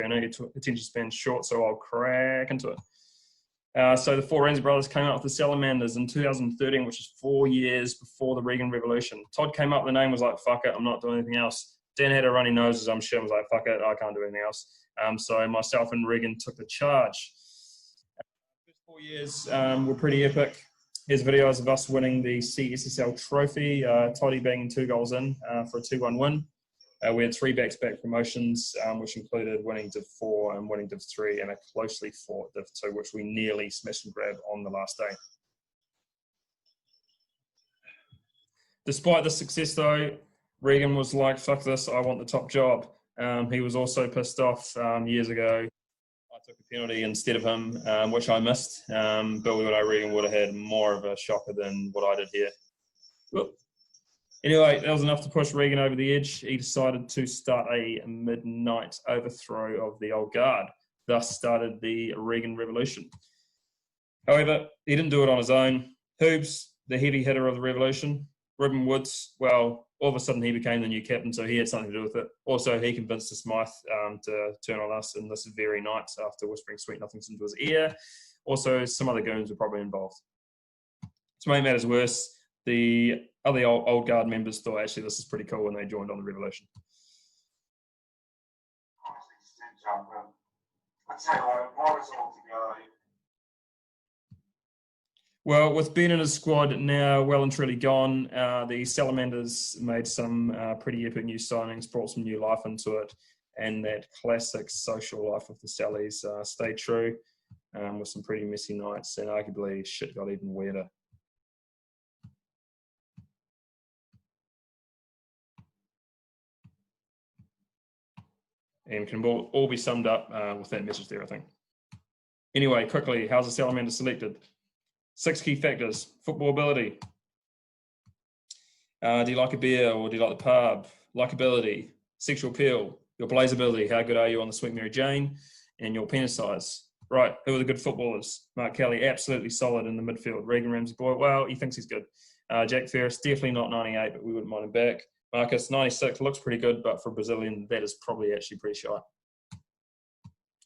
I know your attention span's short, so I'll crack into it. So the four Ramsay brothers came up with the Salamanders in 2013, which is 4 years before the Reagan Revolution. Todd came up with the name, was like, fuck it, I'm not doing anything else. Dan had a runny nose, as I'm sure, was like, fuck it, I can't do anything else. So myself and Reagan took the charge. The first 4 years were pretty epic. Here's videos of us winning the CSSL trophy, Toddy banging 2 goals in for a 2-1 win. We had 3 back-to-back promotions, which included winning Div 4 and winning Div 3 and a closely fought Div 2, which we nearly smashed and grabbed on the last day. Despite the success, though, Reagan was like, fuck this, I want the top job. He was also pissed off years ago. I took a penalty instead of him, which I missed. But we know Reagan would have had more of a shocker than what I did here. Whoop. Anyway, that was enough to push Reagan over the edge. He decided to start a midnight overthrow of the old guard. Thus started the Reagan Revolution. However, he didn't do it on his own. Hoobs, the heavy hitter of the revolution. Ruben Woods, well, all of a sudden he became the new captain, so he had something to do with it. Also, he convinced the Smythe to turn on us in this very night after whispering sweet nothings into his ear. Also, some other goons were probably involved. To make matters worse, the other old guard members thought, actually, this is pretty cool, and they joined on the revolution. Well, with Ben and his squad now well and truly gone, the Salamanders made some pretty epic new signings, brought some new life into it, and that classic social life of the Sallies stayed true with some pretty messy nights, and arguably shit got even weirder. And can all be summed up with that message there, I think. Anyway, quickly, how's the Salamanders selected? 6 key factors: football ability. Do you like a beer or do you like the pub? Likeability, sexual appeal, your blaze ability, how good are you on the Sweet Mary Jane, and your penis size. Right, who are the good footballers? Mark Kelly, absolutely solid in the midfield. Reagan Ramsay boy, well, he thinks he's good. Jack Ferris, definitely not 98, but we wouldn't mind him back. Marcus, 96, looks pretty good, but for a Brazilian, that is probably actually pretty shy.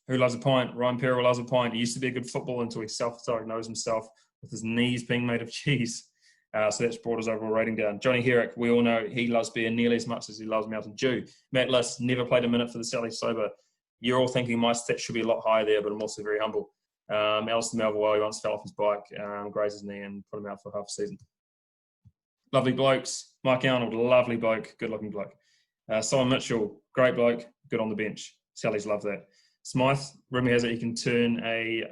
Who loves a pint? Ryan Perrill loves a pint. He used to be a good footballer until he self-diagnosed himself with his knees being made of cheese. So that's brought his overall rating down. Johnny Herrick, we all know he loves beer nearly as much as he loves Mountain Dew. Matt Liss, never played a minute for the Sally sober. You're all thinking my stats should be a lot higher there, but I'm also very humble. Alistair Melville, well, he once fell off his bike, grazed his knee and put him out for half a season. Lovely blokes. Mike Arnold, lovely bloke, good-looking bloke. Simon Mitchell, great bloke, good on the bench. Sally's love that. Smythe, rumour has it he can turn a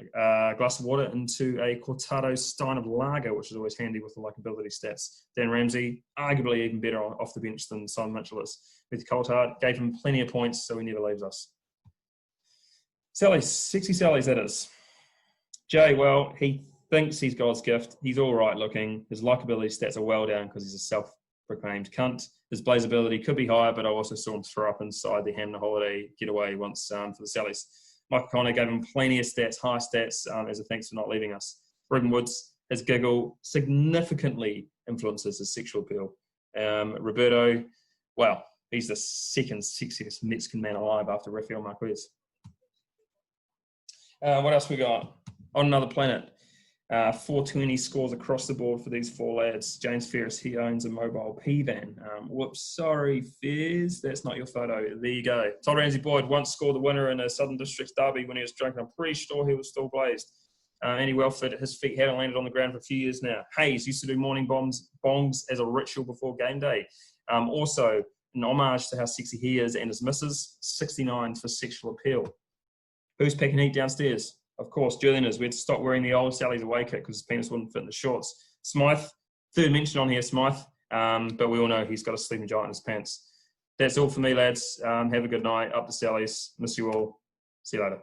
glass of water into a Cortado Stein of lager, which is always handy with the likability stats. Dan Ramsay, arguably even better off the bench than Simon Mitchell is. With Coulthard, gave him plenty of points, so he never leaves us. Sally's, sexy Sally's that is. Jay, well, he thinks he's God's gift. He's all right looking. His likability stats are well down because he's a self-proclaimed cunt. His blaze ability could be higher, but I also saw him throw up inside the Hamner Holiday getaway once for the Sallies. Mike O'Connor gave him plenty of stats, high stats, as a thanks for not leaving us. Ruben Woods, his giggle significantly influences his sexual appeal. Roberto, well, he's the second sexiest Mexican man alive after Rafael Marquez. What else we got? On another planet. 420 scores across the board for these 4 lads. James Ferris, he owns a mobile P-van. Whoops, sorry, Fairs, that's not your photo. There you go. Todd Ramsay Boyd once scored the winner in a Southern Districts derby when he was drunk, and I'm pretty sure he was still blazed. Andy Welford, his feet hadn't landed on the ground for a few years now. Hayes used to do morning bongs as a ritual before game day. Also, an homage to how sexy he is and his missus, 69 for sexual appeal. Who's packing heat downstairs? Of course, Julian is. We had to stop wearing the old Sally's away kit because his penis wouldn't fit in the shorts. Smythe, third mention on here, Smythe, but we all know he's got a sleeping giant in his pants. That's all for me, lads. Have a good night. Up the Sallies. Miss you all. See you later.